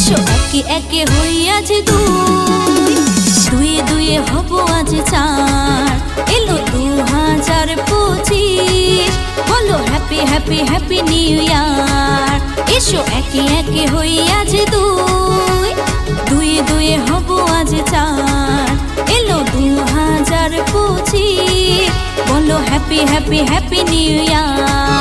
এসো একে একে হই আজ দুই, দুয়ে দুয়ে হব আজ চার। এলো 2025, বলো happy happy happy new year. এসো একে একে হই আজ দুই, দুয়ে দুয়ে হব আজ চার। এলো 2025, বলো happy happy happy new year.